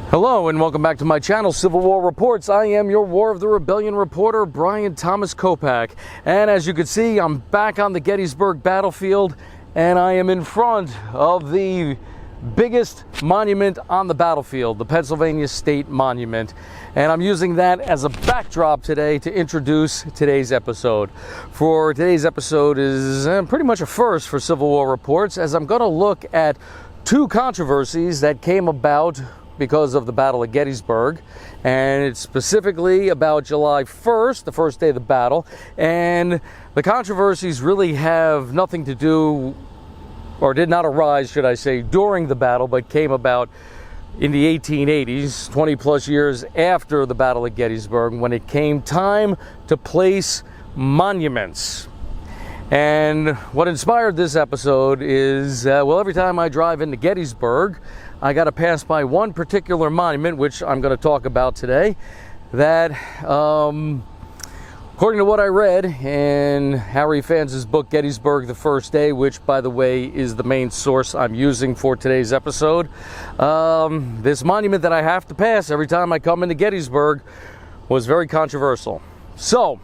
Hello and welcome back to my channel, Civil War Reports. I am your War of the Rebellion reporter, Brian Thomas Kopak. And as you can see, I'm back on the Gettysburg Battlefield and I am in front of the biggest monument on the battlefield, the Pennsylvania State Monument. And I'm using that as a backdrop today to introduce today's episode. For today's episode is pretty much a first for Civil War Reports, as I'm going to look at two controversies that came about because of the Battle of Gettysburg, and it's specifically about July 1st, the first day of the battle. And the controversies really have nothing to do, or did not arise, should I say, during the battle, but came about in the 1880s, 20 plus years after the Battle of Gettysburg, when it came time to place monuments. And what inspired this episode is, well, every time I drive into Gettysburg, I got to pass by one particular monument, which I'm going to talk about today, that, according to what I read in Harry Pfanz's book, Gettysburg the First, which, by the way, is the main source I'm using for today's episode, this monument that I have to pass every time I come into Gettysburg was very controversial. So,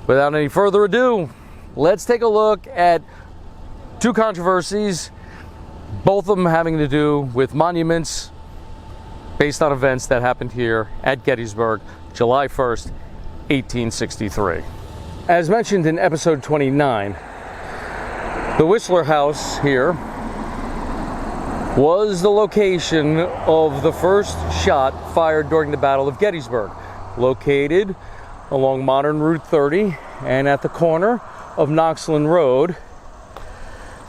without any further ado, let's take a look at two controversies, both of them having to do with monuments based on events that happened here at Gettysburg, July 1st, 1863. As mentioned in episode 29, the Whistler House here was the location of the first shot fired during the Battle of Gettysburg, located along modern Route 30 and at the corner of Knoxland Road.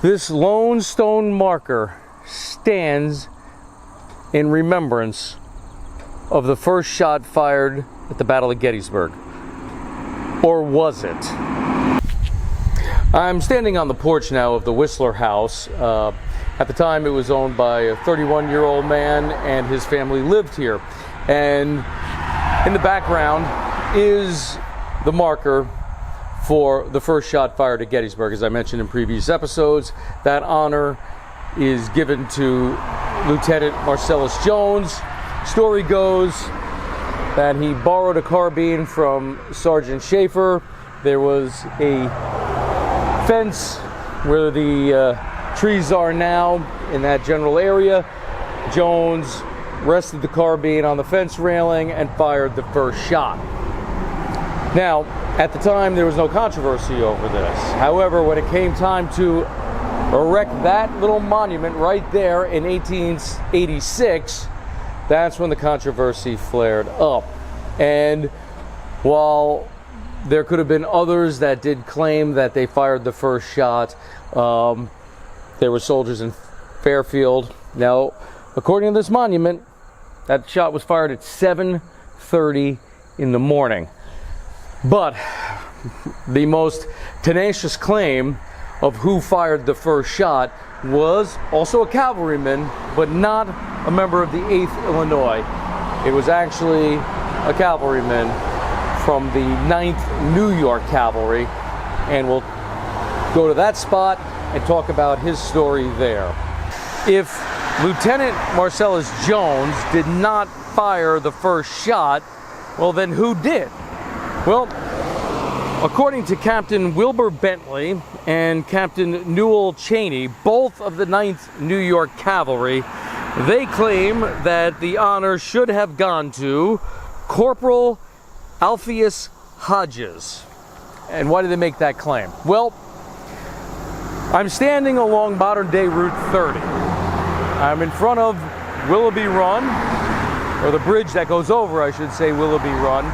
This lone stone marker stands in remembrance of the first shot fired at the Battle of Gettysburg. Or was it? I'm standing on the porch now of the Whistler House. At the time, it was owned by a 31-year-old man, and his family lived here. And in the background is the marker for the first shot fired at Gettysburg. As I mentioned in previous episodes, that honor is given to Lieutenant Marcellus Jones. Story goes that he borrowed a carbine from Sergeant Schaefer. There was a fence where the trees are now in that general area. Jones rested the carbine on the fence railing and fired the first shot. Now, at the time, there was no controversy over this. However, when it came time to erect that little monument right there in 1886, that's when the controversy flared up. And while there could have been others that did claim that they fired the first shot, there were soldiers in Fairfield. Now, according to this monument, that shot was fired at 7:30 in the morning. But the most tenacious claim of who fired the first shot was also a cavalryman, but not a member of the 8th Illinois. It was actually a cavalryman from the 9th New York Cavalry, and we'll go to that spot and talk about his story there. If Lieutenant Marcellus Jones did not fire the first shot, well, then who did? Well, according to Captain Wilbur Bentley and Captain Newell Cheney, both of the 9th New York Cavalry, they claim that the honor should have gone to Corporal Alpheus Hodges. And why did they make that claim? Well, I'm standing along modern-day Route 30. I'm in front of Willoughby Run, or the bridge that goes over, I should say, Willoughby Run.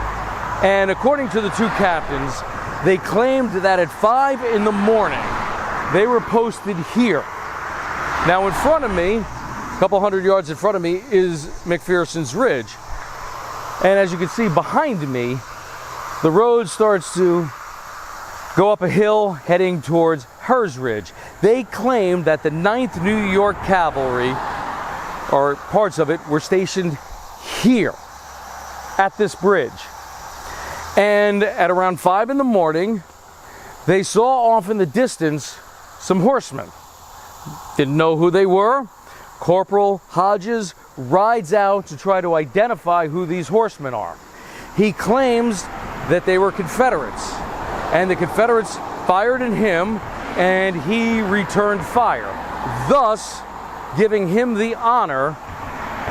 And according to the two captains, they claimed that at 5 in the morning, they were posted here. Now in front of me, a couple hundred yards in front of me, is McPherson's Ridge. And as you can see behind me, the road starts to go up a hill heading towards Hers Ridge. They claimed that the 9th New York Cavalry, or parts of it, were stationed here at this bridge. And at around 5 in the morning, they saw off in the distance some horsemen. Didn't know who they were. Corporal Hodges rides out to try to identify who these horsemen are. He claims that they were Confederates, and the Confederates fired at him, and he returned fire, thus giving him the honor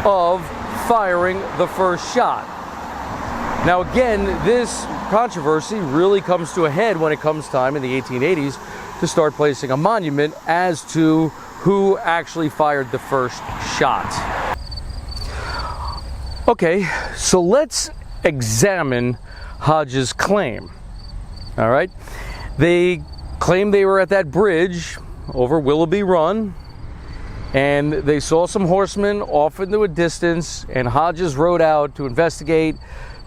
of firing the first shot. Now again, this controversy really comes to a head when it comes time in the 1880s to start placing a monument as to who actually fired the first shot. Okay, so let's examine Hodges' claim. All right, they claim they were at that bridge over Willoughby Run, and they saw some horsemen off into a distance, and Hodges rode out to investigate,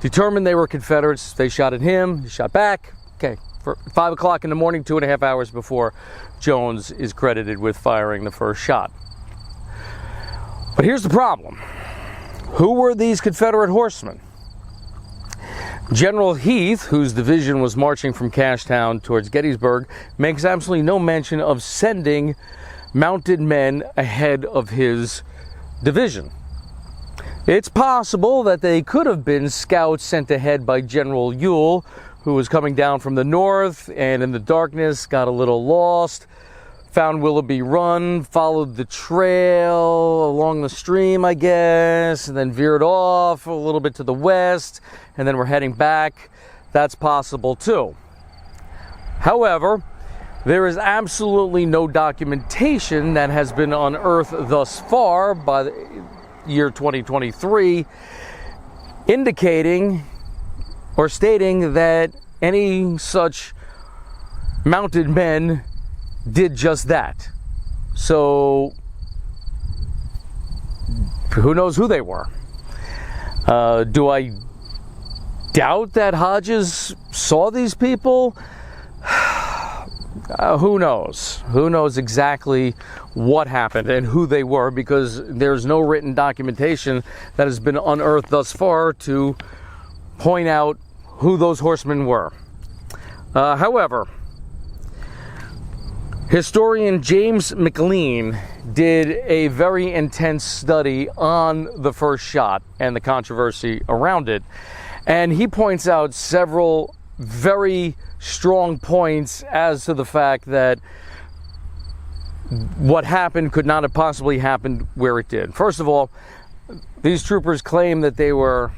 determined they were Confederates. They shot at him, he shot back. Okay, for 5 o'clock in the morning, 2.5 hours before Jones is credited with firing the first shot. But here's the problem. Who were these Confederate horsemen? General Heath, whose division was marching from Cashtown towards Gettysburg, makes absolutely no mention of sending mounted men ahead of his division. It's possible that they could have been scouts sent ahead by General Ewell, who was coming down from the north and in the darkness got a little lost, found Willoughby Run, followed the trail along the stream, I guess, and then veered off a little bit to the west, and then we're heading back. That's possible too. However, there is absolutely no documentation that has been unearthed thus far by the year 2023 indicating or stating that any such mounted men did just that. So who knows who they were? Do I doubt that Hodges saw these people? Who knows? Who knows exactly what happened and who they were, because there's no written documentation that has been unearthed thus far to point out who those horsemen were. However, historian James McLean did a very intense study on the first shot and the controversy around it, and he points out several very strong points as to the fact that what happened could not have possibly happened where it did. First of all, these troopers claim that they were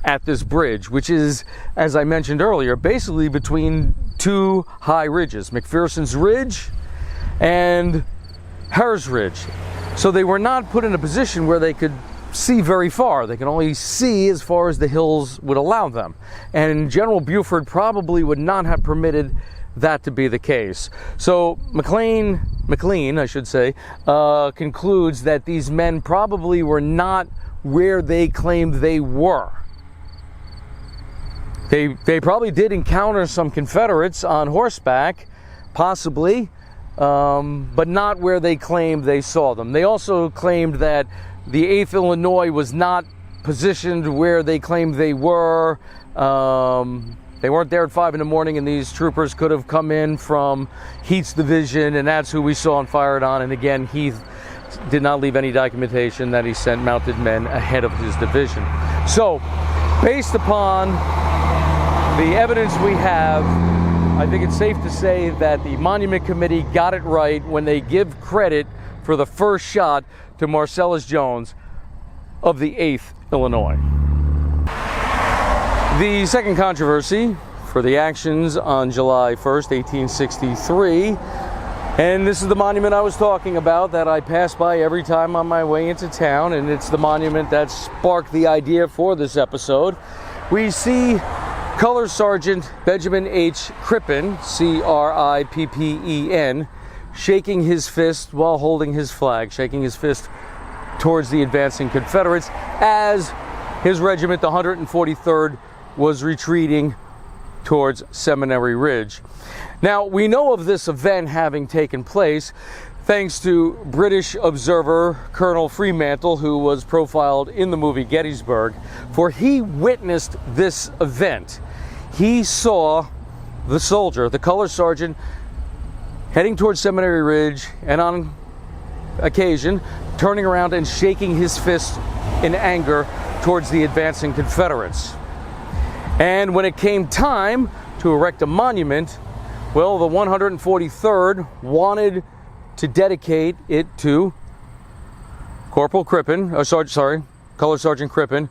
at this bridge, which is, as I mentioned earlier, basically between two high ridges, McPherson's Ridge and Harris Ridge. So they were not put in a position where they could see very far. They can only see as far as the hills would allow them. And General Buford probably would not have permitted that to be the case. So McLean, I should say, concludes that these men probably were not where they claimed they were. They probably did encounter some Confederates on horseback, possibly, but not where they claimed they saw them. They also claimed that the 8th Illinois was not positioned where they claimed they were. They weren't there at 5 in the morning, and these troopers could have come in from Heath's division, and that's who we saw and fired on. And again, Heath did not leave any documentation that he sent mounted men ahead of his division. So, based upon the evidence we have, I think it's safe to say that the Monument Committee got it right when they give credit for the first shot to Marcellus Jones of the 8th Illinois. The second controversy for the actions on July 1st, 1863, and this is the monument I was talking about that I pass by every time on my way into town, and it's the monument that sparked the idea for this episode. We see Color Sergeant Benjamin H. Crippen, Crippen, shaking his fist while holding his flag, shaking his fist towards the advancing Confederates as his regiment, the 143rd, was retreating towards Seminary Ridge. Now, we know of this event having taken place thanks to British observer Colonel Fremantle, who was profiled in the movie Gettysburg, for he witnessed this event. He saw the soldier, the color sergeant, heading towards Seminary Ridge, and on occasion, turning around and shaking his fist in anger towards the advancing Confederates. And when it came time to erect a monument, well, the 143rd wanted to dedicate it to Color Sergeant Crippen,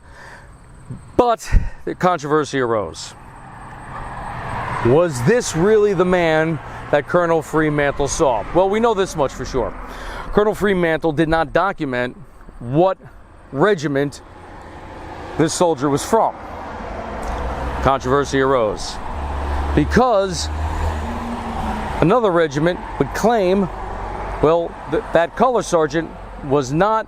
but the controversy arose. Was this really the man that Colonel Fremantle saw? Well, we know this much for sure. Colonel Fremantle did not document what regiment this soldier was from. Controversy arose because another regiment would claim, well, that color sergeant was not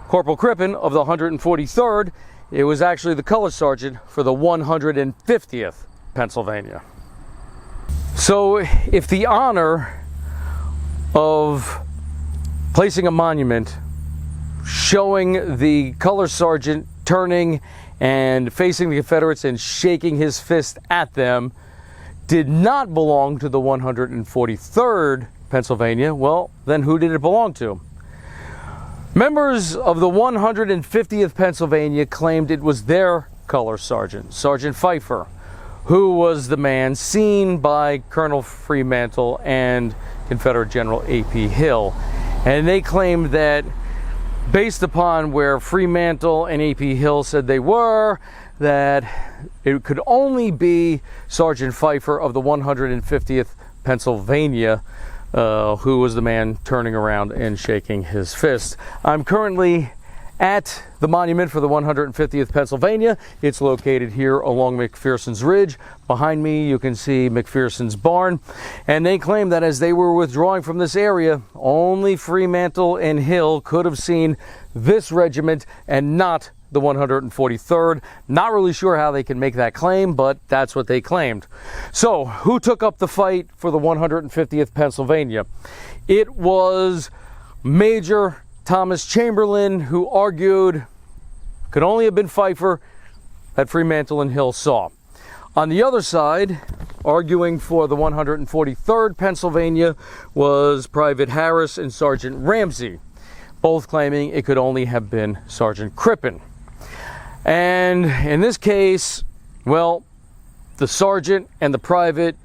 Corporal Crippen of the 143rd. It was actually the color sergeant for the 150th Pennsylvania. So if the honor of placing a monument showing the color sergeant turning and facing the Confederates and shaking his fist at them did not belong to the 143rd Pennsylvania, well, then who did it belong to? Members of the 150th Pennsylvania claimed it was their color sergeant, Sergeant Pfeiffer, who was the man seen by Colonel Fremantle and Confederate General A.P. Hill. And they claimed that based upon where Fremantle and A.P. Hill said they were, that it could only be Sergeant Pfeiffer of the 150th Pennsylvania who was the man turning around and shaking his fist. I'm currently at the monument for the 150th Pennsylvania. It's located here along McPherson's Ridge. Behind me you can see McPherson's barn, and they claim that as they were withdrawing from this area, only Fremantle and Hill could have seen this regiment and not the 143rd. Not really sure how they can make that claim, but that's what they claimed. So who took up the fight for the 150th Pennsylvania? It was Major Thomas Chamberlain, who argued could only have been Pfeiffer that Fremantle and Hill saw. On the other side, arguing for the 143rd Pennsylvania, was Private Harris and Sergeant Ramsey, both claiming it could only have been Sergeant Crippen. And in this case, well, the sergeant and the private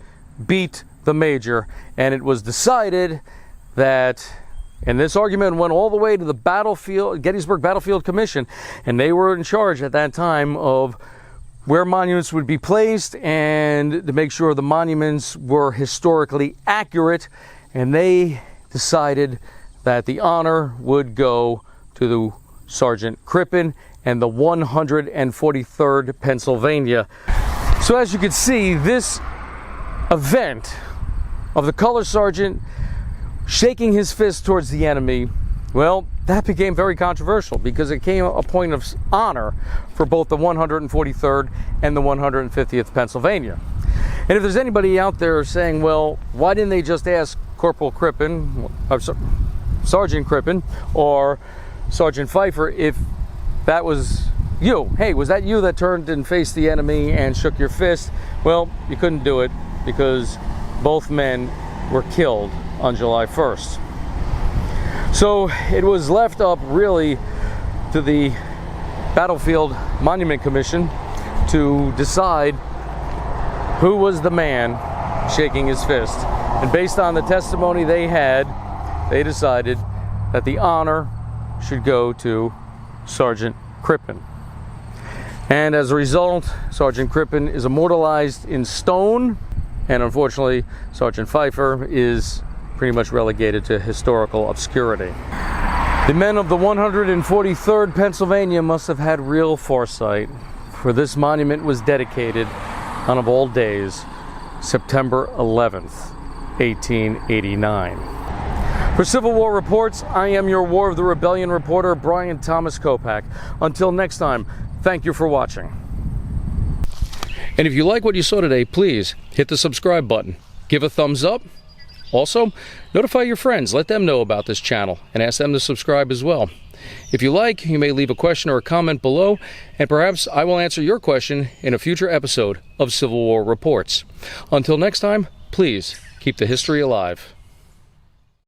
beat the major, and it was decided that, and this argument went all the way to the Gettysburg Battlefield Commission, and they were in charge at that time of where monuments would be placed and to make sure the monuments were historically accurate, and they decided that the honor would go to the Sergeant Crippen and the 143rd Pennsylvania. So as you can see, this event of the color sergeant shaking his fist towards the enemy, well, that became very controversial because it became a point of honor for both the 143rd and the 150th Pennsylvania. And if there's anybody out there saying, well, why didn't they just ask Corporal Crippen, or Sergeant Crippen, or Sergeant Pfeiffer if that was you? Hey, was that you that turned and faced the enemy and shook your fist? Well, you couldn't do it because both men were killed on July 1st. So it was left up really to the Battlefield Monument Commission to decide who was the man shaking his fist. And based on the testimony they had, they decided that the honor should go to Sergeant Crippen. And as a result, Sergeant Crippen is immortalized in stone, and unfortunately, Sergeant Pfeiffer is pretty much relegated to historical obscurity. The men of the 143rd Pennsylvania must have had real foresight, for this monument was dedicated on, of all days, September 11th, 1889. For Civil War Reports, I am your War of the Rebellion reporter, Brian Thomas Kopak. Until next time, thank you for watching. And if you like what you saw today, please hit the subscribe button. Give a thumbs up. Also, notify your friends. Let them know about this channel and ask them to subscribe as well. If you like, you may leave a question or a comment below, and perhaps I will answer your question in a future episode of Civil War Reports. Until next time, please keep the history alive.